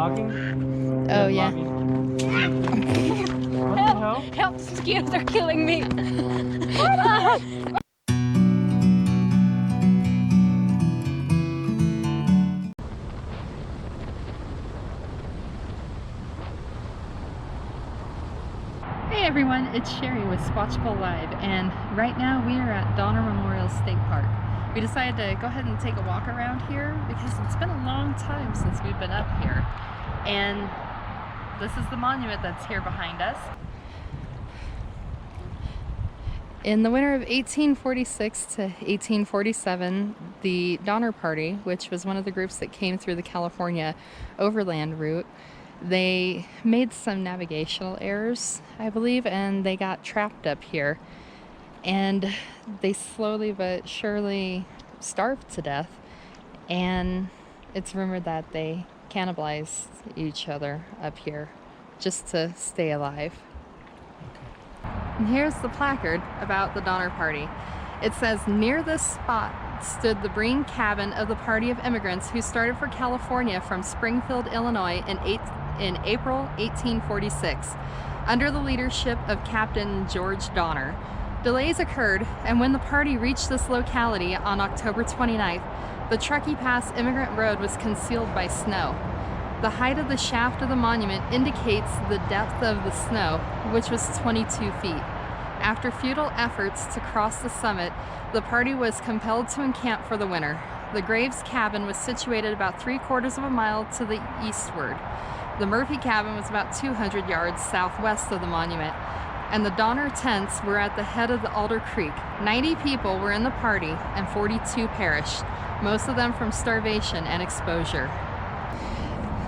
vlogging? Oh, yeah. What the hell? Help! Mosquitoes are killing me! Hey everyone, it's Sherry with Squatchable Live, and right now we are at Donner Memorial State Park. We decided to go ahead and take a walk around here because it's been a long time since we've been up here. And this is the monument that's here behind us. In the winter of 1846 to 1847, the Donner Party, which was one of the groups that came through the California overland route, they made some navigational errors, I believe, and they got trapped up here. And they slowly but surely starved to death. And it's rumored that they cannibalized each other up here just to stay alive. And here's the placard about the Donner Party. It says, "Near this spot stood the Breen cabin of the party of immigrants who started for California from Springfield, Illinois in April 1846, under the leadership of Captain George Donner. Delays occurred, and when the party reached this locality on October 29th, the Truckee Pass Immigrant Road was concealed by snow. The height of the shaft of the monument indicates the depth of the snow, which was 22 feet. After futile efforts to cross the summit, the party was compelled to encamp for the winter. The Graves cabin was situated about 3/4 of a mile to the eastward. The Murphy cabin was about 200 yards southwest of the monument, and the Donner tents were at the head of the Alder Creek. 90 people were in the party, and 42 perished, most of them from starvation and exposure."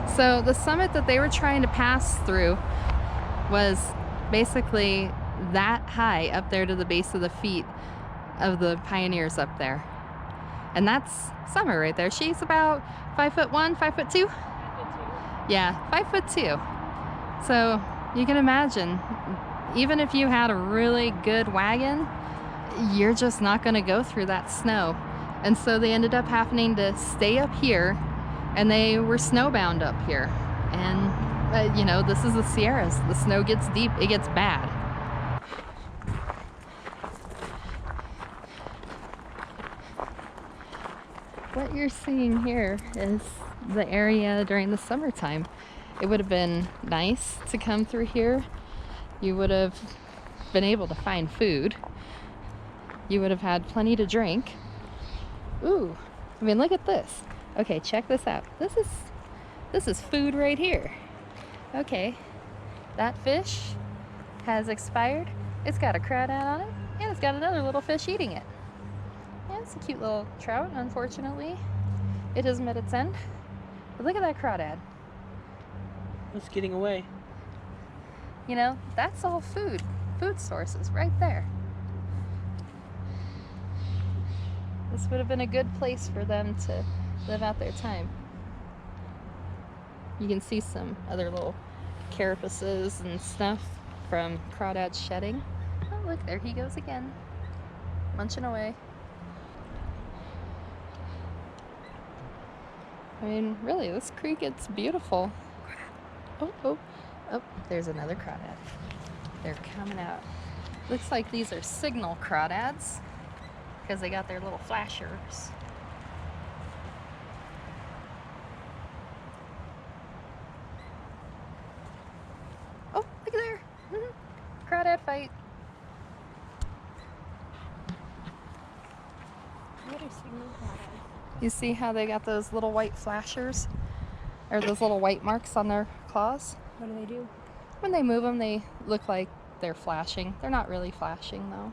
So the summit that they were trying to pass through was basically that high up there to the base of the feet of the pioneers up there. And that's Summer right there. She's about 5'1", 5'2". Yeah, 5'2". So you can imagine, even if you had a really good wagon, you're just not going to go through that snow. And so they ended up having to stay up here, and they were snowbound up here. And you know, this is the Sierras. The snow gets deep, it gets bad. What you're seeing here is the area during the summertime. It would have been nice to come through here. You would have been able to find food. You would have had plenty to drink. Ooh, I mean, look at this. Okay, check this out. This is food right here. Okay, that fish has expired. It's got a crawdad on it, and it's got another little fish eating it. Yeah, it's a cute little trout. Unfortunately, it has met its end. But look at that crawdad. It's getting away. You know, that's all food sources right there. This would have been a good place for them to live out their time. You can see some other little carapaces and stuff from crawdad shedding. Oh, look, there he goes again, munching away. I mean, really, this creek, it's beautiful. Oh, there's another crawdad. They're coming out. Looks like these are signal crawdads because they got their little flashers. Oh, look there. Crawdad fight. What are signal crawdads? You see how they got those little white flashers? Or those little white marks on their claws? What do they do? When they move them, they look like they're flashing. They're not really flashing though.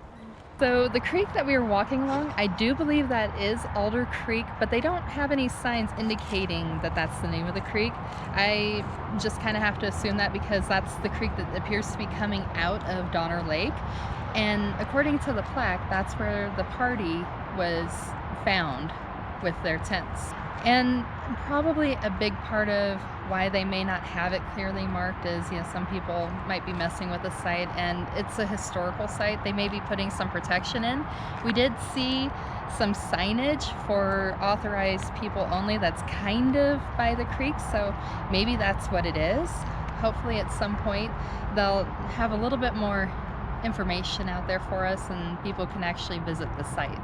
So the creek that we were walking along, I do believe that is Alder Creek, but they don't have any signs indicating that that's the name of the creek. I just kind of have to assume that because that's the creek that appears to be coming out of Donner Lake. And according to the plaque, that's where the party was found with their tents. And probably a big part of why they may not have it clearly marked is, you know, some people might be messing with the site, and it's a historical site. They may be putting some protection in. We did see some signage for authorized people only that's kind of by the creek, so maybe that's what it is. Hopefully at some point they'll have a little bit more information out there for us and people can actually visit the site.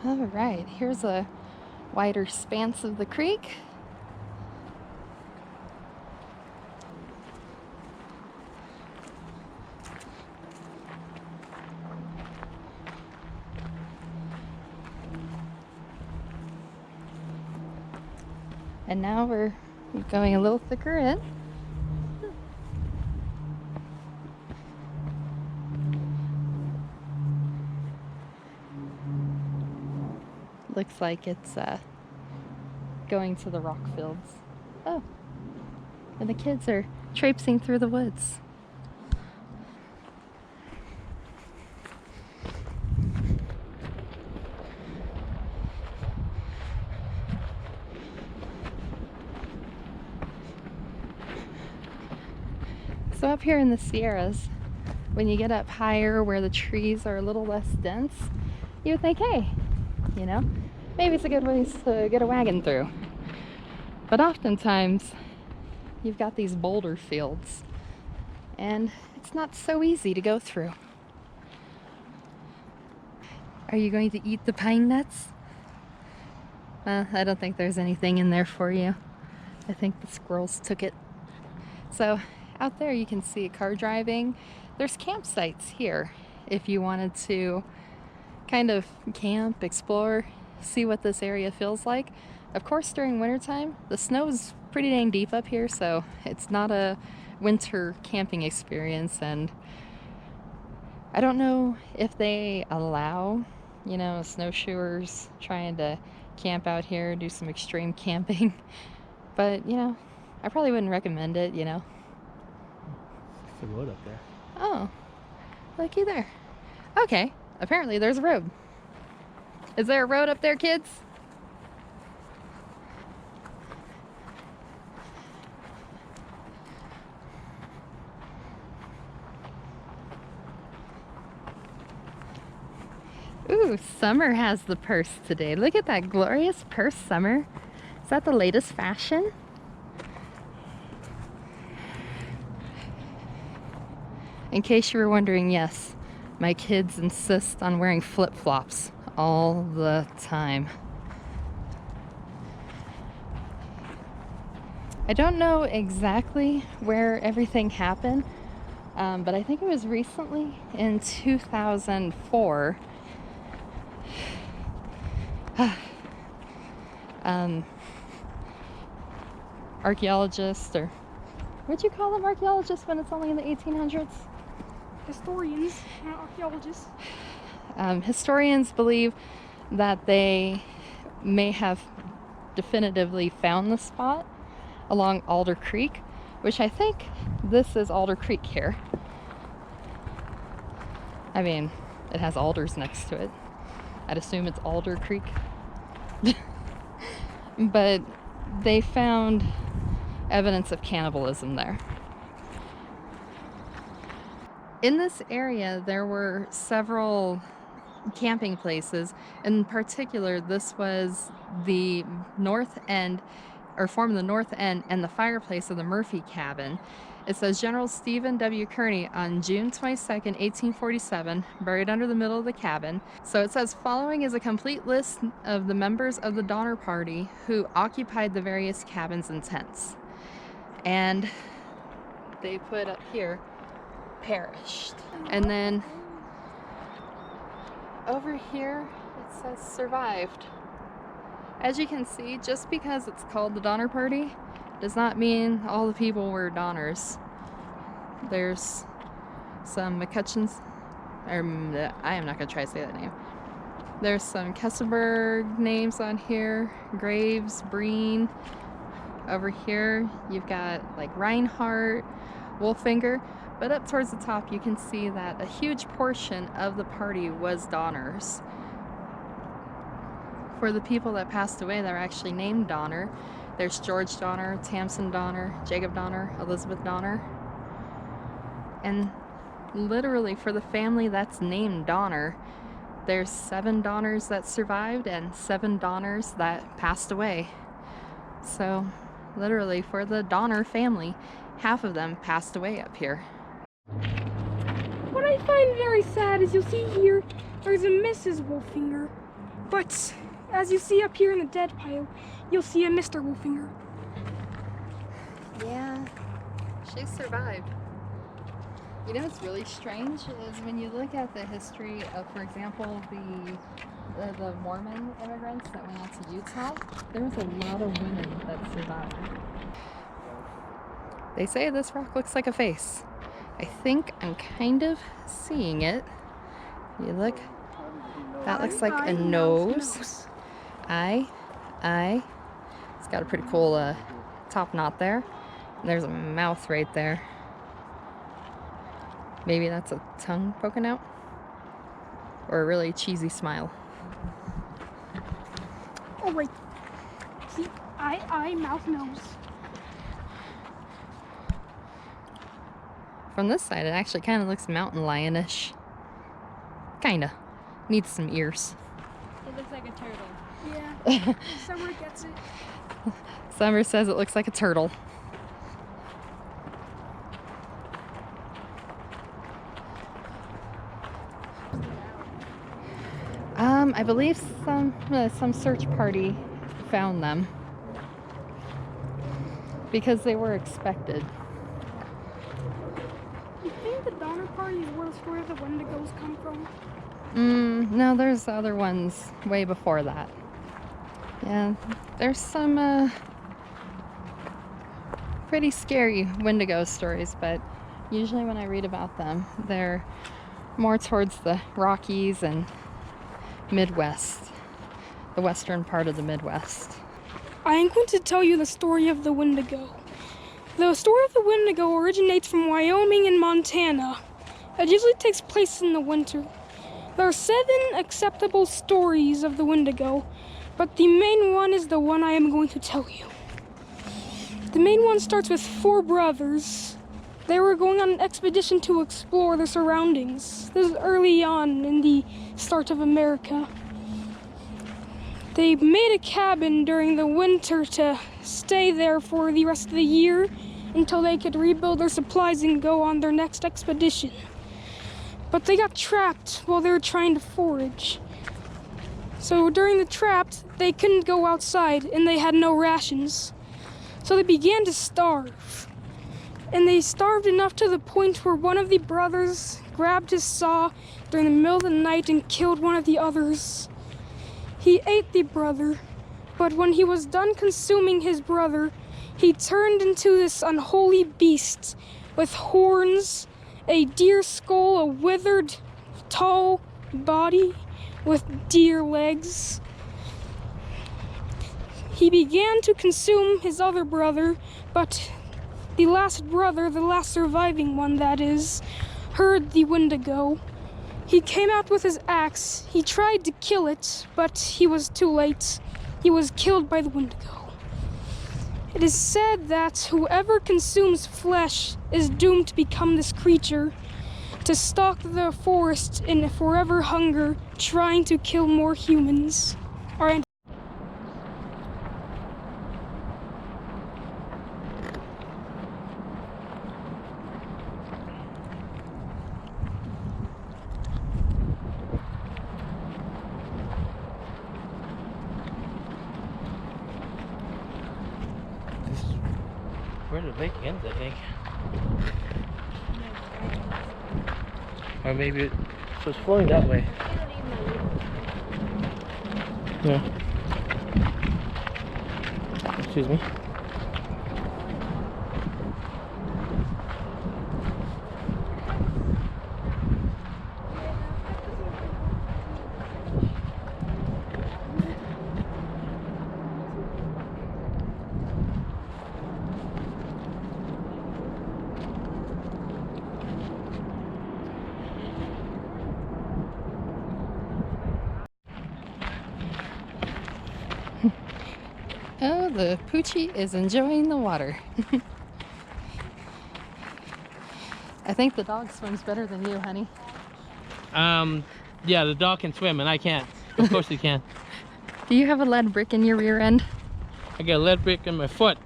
All right, here's a wider expanse of the creek. And now we're going a little thicker in. Looks like it's going to the rock fields. Oh, and the kids are traipsing through the woods. So up here in the Sierras, when you get up higher where the trees are a little less dense, you would think, hey, you know, maybe it's a good place to get a wagon through. But oftentimes, you've got these boulder fields, and it's not so easy to go through. Are you going to eat the pine nuts? I don't think there's anything in there for you. I think the squirrels took it. So out there you can see a car driving. There's campsites here if you wanted to kind of camp, explore, see what this area feels like. Of course, during wintertime, the snow's pretty dang deep up here, so it's not a winter camping experience. And I don't know if they allow, you know, snowshoers trying to camp out here, do some extreme camping. But, you know, I probably wouldn't recommend it, you know. There's a road up there. Oh, looky there. Okay, apparently there's a road. Is there a road up there, kids? Ooh, Summer has the purse today. Look at that glorious purse, Summer. Is that the latest fashion? In case you were wondering, yes, my kids insist on wearing flip-flops all the time. I don't know exactly where everything happened, but I think it was recently in 2004. Archaeologists, or what'd you call them, archaeologists, when it's only in the 1800s? Historians, not archaeologists. Historians believe that they may have definitively found the spot along Alder Creek, which I think this is Alder Creek here. I mean, it has alders next to it. I'd assume it's Alder Creek. But they found evidence of cannibalism there. In this area, there were several camping places. In particular, this was the north end, or formed the north end and the fireplace of the Murphy cabin. It says General Stephen W. Kearny on June 22nd, 1847, buried under the middle of the cabin. So it says, following is a complete list of the members of the Donner Party who occupied the various cabins and tents. And they put up here, perished. And then over here, it says survived. As you can see, just because it's called the Donner Party does not mean all the people were Donners. There's some McCutcheons, or I am not going to try to say that name. There's some Kesselberg names on here, Graves, Breen. Over here you've got like Reinhardt, Wolfinger, but up towards the top you can see that a huge portion of the party was Donners. For the people that passed away that were actually named Donner, there's George Donner, Tamsin Donner, Jacob Donner, Elizabeth Donner. And literally for the family that's named Donner, there's 7 Donners that survived and 7 Donners that passed away. So literally for the Donner family, half of them passed away up here. What I find very sad is you'll see here, there's a Mrs. Wolfinger. But as you see up here in the dead pile, you'll see a Mr. Wolfinger. Yeah, she survived. You know what's really strange is when you look at the history of, for example, the Mormon immigrants that went out to Utah, there was a lot of women that survived. They say this rock looks like a face. I think I'm kind of seeing it. You look, that looks like a nose. Eye. It's got a pretty cool top knot there. And there's a mouth right there. Maybe that's a tongue poking out, or a really cheesy smile. Oh wait, see, eye, mouth, nose. From this side, it actually kind of looks mountain lionish. Kinda. Needs some ears. It looks like a turtle. Yeah, Summer gets it. Summer says it looks like a turtle. I believe some search party found them because they were expected. You think the Donner Party is where the story of the Windigos come from? No, there's other ones way before that. Yeah, there's some pretty scary Windigo stories, but usually when I read about them, they're more towards the Rockies and Midwest, the western part of the Midwest. I am going to tell you the story of the Windigo. The story of the Windigo originates from Wyoming and Montana. It usually takes place in the winter. There are 7 acceptable stories of the Windigo, but the main one is the one I am going to tell you. The main one starts with 4 brothers. They were going on an expedition to explore the surroundings. This is early on in the start of America. They made a cabin during the winter to stay there for the rest of the year until they could rebuild their supplies and go on their next expedition. But they got trapped while they were trying to forage. So during the trap, they couldn't go outside and they had no rations. So they began to starve. And they starved enough to the point where one of the brothers grabbed his saw during the middle of the night and killed one of the others. He ate the brother, but when he was done consuming his brother, he turned into this unholy beast with horns, a deer skull, a withered, tall body with deer legs. He began to consume his other brother, but the last brother, the last surviving one that is, heard the Windigo. He came out with his axe. He tried to kill it, but he was too late. He was killed by the Windigo. It is said that whoever consumes flesh is doomed to become this creature, to stalk the forest in forever hunger, trying to kill more humans. All right. Where the lake ends, I think. Or maybe so it's flowing that way. Yeah. Excuse me. Oh, the poochie is enjoying the water. I think the dog swims better than you, honey. Yeah, the dog can swim and I can't. Of course he can. Do you have a lead brick in your rear end? I got a lead brick in my foot.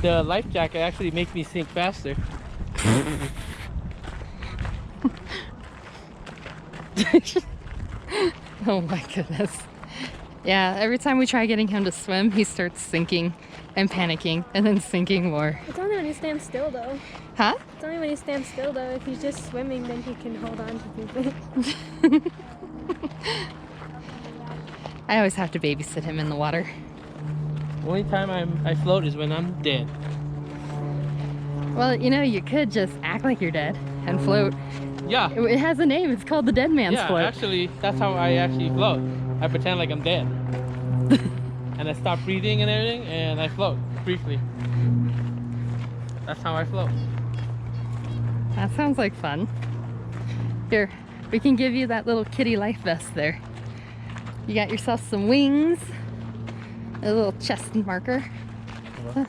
The life jacket actually makes me sink faster. Oh my goodness. Yeah, every time we try getting him to swim, he starts sinking and panicking and then sinking more. It's only when he stands still, though. Huh? It's only when he stands still, though. If he's just swimming, then he can hold on to people. I always have to babysit him in the water. Only time I float is when I'm dead. Well, you know, you could just act like you're dead and float. Yeah. It has a name. It's called the dead man's Yeah, float. actually, that's how I actually float. I pretend like I'm dead. And I stop breathing and everything, and I float briefly. That's how I float. That sounds like fun. Here, we can give you that little kitty life vest there. You got yourself some wings, a little chest marker. Oh,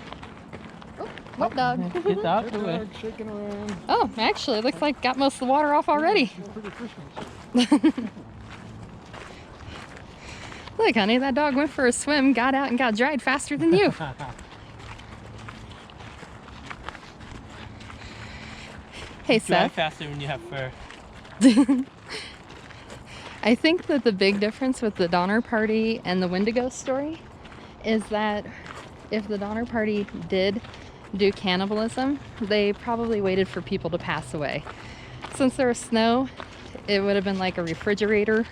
what dog? Get out the way. Shaking around. Oh, actually, it looks like got most of the water off already. Pretty efficient. Look, honey, that dog went for a swim, got out, and got dried faster than you. Hey, Drive Seth. faster when you have fur. I think that the big difference with the Donner Party and the Windigo story is that if the Donner Party did do cannibalism, they probably waited for people to pass away. Since there was snow, it would have been like a refrigerator.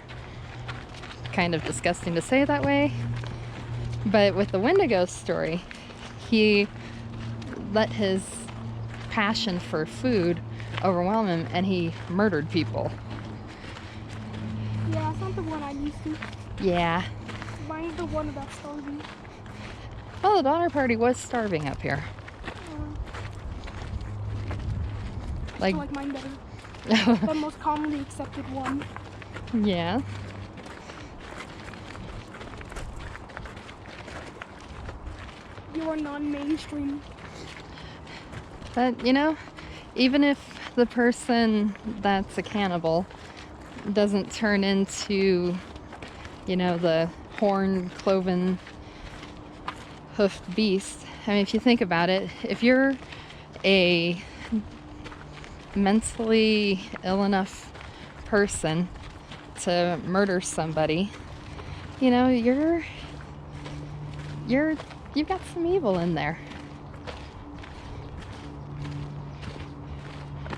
Kind of disgusting to say it that way. But with the Windigo story, he let his passion for food overwhelm him and he murdered people. Yeah, it's not the one I used to. Yeah. Mine's the one about starving. Well, the Donner Party was starving up here. I like mine better. The most commonly accepted one. Yeah. You are non-mainstream. But, you know, even if the person that's a cannibal doesn't turn into, you know, the horned, cloven, hoofed beast, I mean, if you think about it, if you're a mentally ill enough person to murder somebody, you know, you've got some evil in there.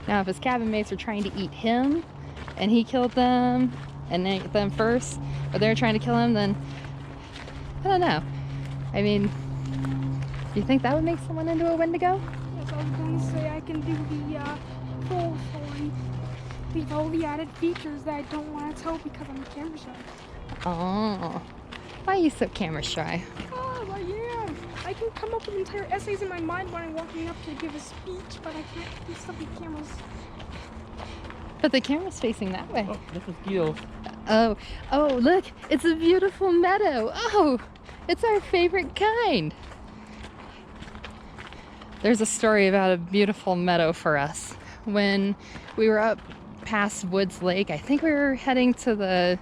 Now, if his cabin mates are trying to eat him and he killed them and ate them first, or they're trying to kill him, then I don't know. I mean, do you think that would make someone into a Windigo? Yes, I was going to say I can do the full story with all the added features that I don't want to tell because I'm camera shy. Oh, why are you so camera shy? Oh, I am. I can come up with entire essays in my mind when I'm walking up to give a speech, but I can't do stuff with cameras. But the camera's facing that way. Oh, this mosquito. Oh, look, it's a beautiful meadow. Oh, it's our favorite kind. There's a story about a beautiful meadow for us. When we were up past Woods Lake, I think we were heading to the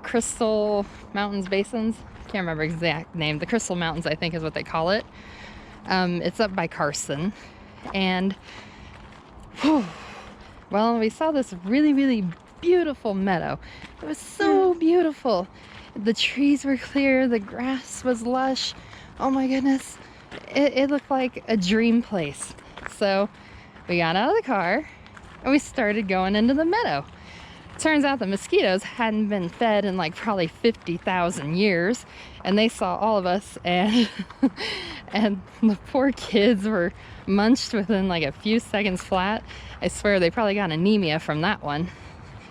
Crystal Mountains Basins. Can't remember the exact name. The Crystal Mountains, I think, is what they call it. It's up by Carson. And, well, we saw this really, really beautiful meadow. It was so beautiful. The trees were clear. The grass was lush. Oh my goodness. It looked like a dream place. So we got out of the car and we started going into the meadow. Turns out the mosquitoes hadn't been fed in like probably 50,000 years, and they saw all of us, and and the poor kids were munched within like a few seconds flat. I swear they probably got anemia from that one,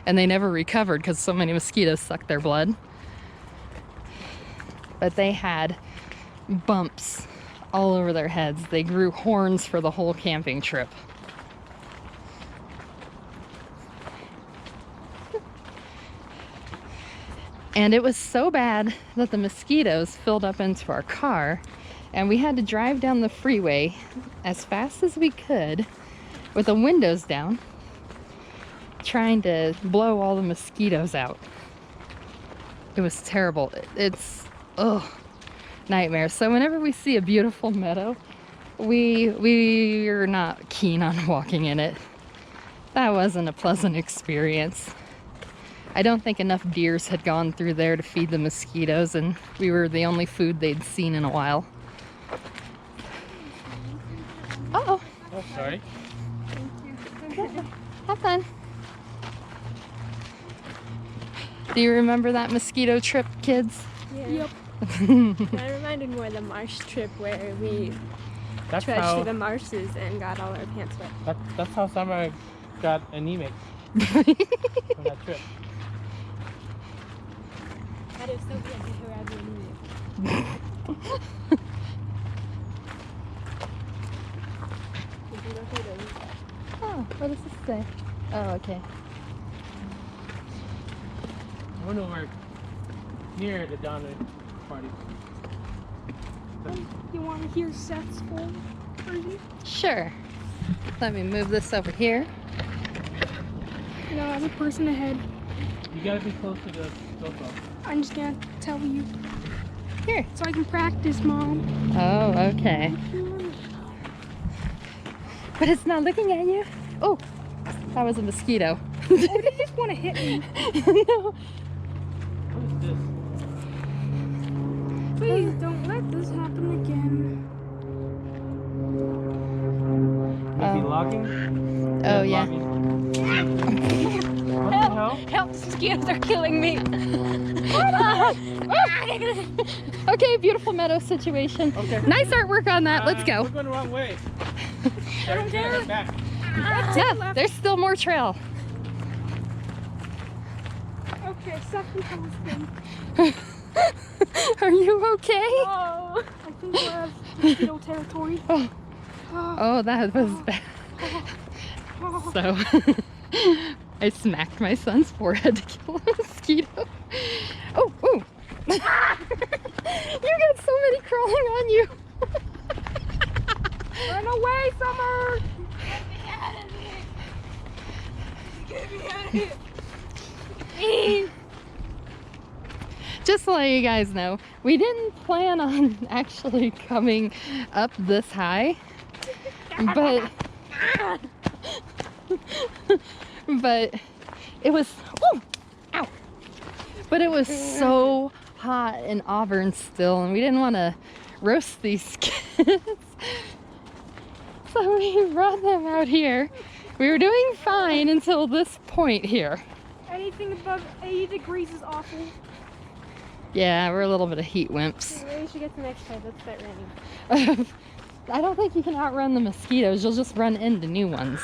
and they never recovered because so many mosquitoes sucked their blood. But they had bumps all over their heads. They grew horns for the whole camping trip. And it was so bad that the mosquitoes filled up into our car, and we had to drive down the freeway as fast as we could with the windows down, trying to blow all the mosquitoes out. It was terrible. It's nightmare. So whenever we see a beautiful meadow, we're not keen on walking in it. That wasn't a pleasant experience. I don't think enough deers had gone through there to feed the mosquitoes, and we were the only food they'd seen in a while. Uh-oh. Oh, sorry. Have fun. Do you remember that mosquito trip, kids? Yeah. Yep. That reminded more of the marsh trip where we That's trudged how through the marshes and got all our pants wet. that's how Summer got anemic from that trip. That is so good to hear everyone. Oh, what does this say? Oh, okay. I wonder we're near the Donner party. You want to hear Seth's full version? Sure. Let me move this over here. You know, as a person ahead, You gotta be close to the snowfall. I'm just gonna tell you Here. so I can practice, Mom. Oh, okay. But it's not looking at you. Oh, that was a mosquito. Oh, they just want to hit me. No. What is this? Please don't let this happen again. Is he Oh. logging? Oh, yeah. What the hell? Help, mosquitoes are killing me. Okay, beautiful meadow situation. Okay. Nice artwork on that. Let's go. We're going the wrong way. I don't care. Back. No, there's still more trail. Okay, second husband. Are you okay? Oh, I think we're out of mosquito territory. Oh. Oh, that was bad. So, I smacked my son's forehead to kill a mosquito. Oh, oh. You got so many crawling on you. Run away, Summer! Just to let you guys know, we didn't plan on actually coming up this high, but it was, oh, ow, but it was so hot in Auburn still, and we didn't want to roast these kids, so we brought them out here. We were doing fine until this point here. Anything above 80 degrees is awful. Yeah, we're a little bit of heat wimps. Maybe we should get some exercise. Let's start running. I don't think you can outrun the mosquitoes. You'll just run into new ones.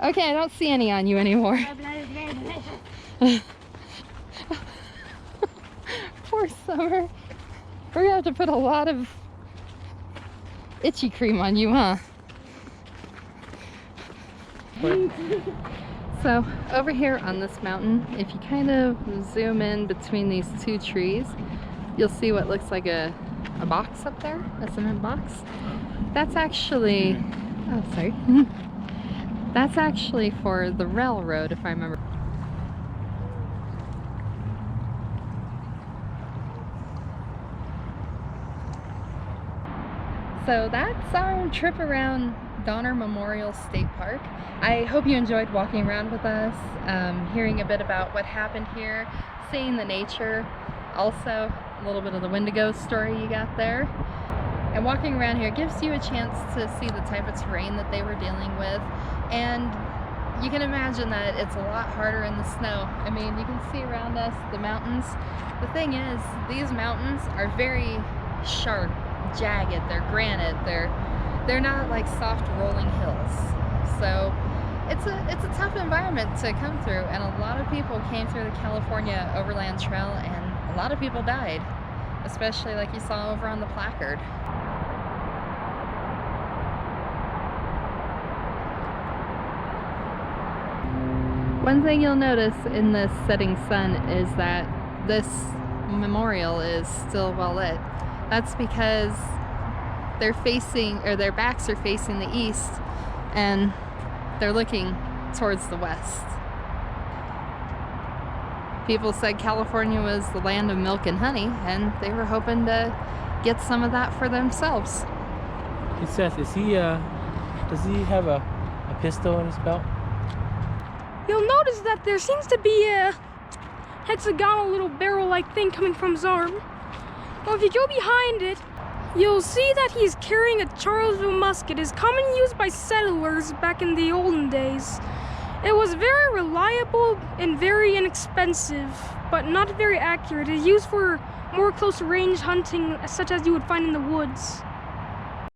Okay, I don't see any on you anymore. Poor Summer. We're gonna have to put a lot of itchy cream on you, huh? So over here on this mountain, if you kind of zoom in between these two trees, you'll see what looks like a box up there, a cement box. That's actually, oh sorry, that's actually for the railroad, if I remember. So that's our trip around Donner Memorial State Park. I hope you enjoyed walking around with us, hearing a bit about what happened here, seeing the nature, also a little bit of the Windigo story you got there. And walking around here gives you a chance to see the type of terrain that they were dealing with, and you can imagine that it's a lot harder in the snow. I mean, you can see around us the mountains. The thing is, these mountains are very sharp, jagged, they're granite, they're not like soft rolling hills. So it's a tough environment to come through, and a lot of people came through the California Overland Trail, and a lot of people died, especially like you saw over on the Placard. One thing you'll notice in this setting sun is that this memorial is still well lit. That's because they're facing, or their backs are facing the east, and they're looking towards the west. People said California was the land of milk and honey, and they were hoping to get some of that for themselves. Hey Seth, does he have a pistol in his belt? You'll notice that there seems to be a hexagonal little barrel-like thing coming from his arm. Well, if you go behind it, you'll see that he's carrying a Charlesville musket. It's commonly used by settlers back in the olden days. It was very reliable and very inexpensive, but not very accurate. It's used for more close-range hunting, such as you would find in the woods.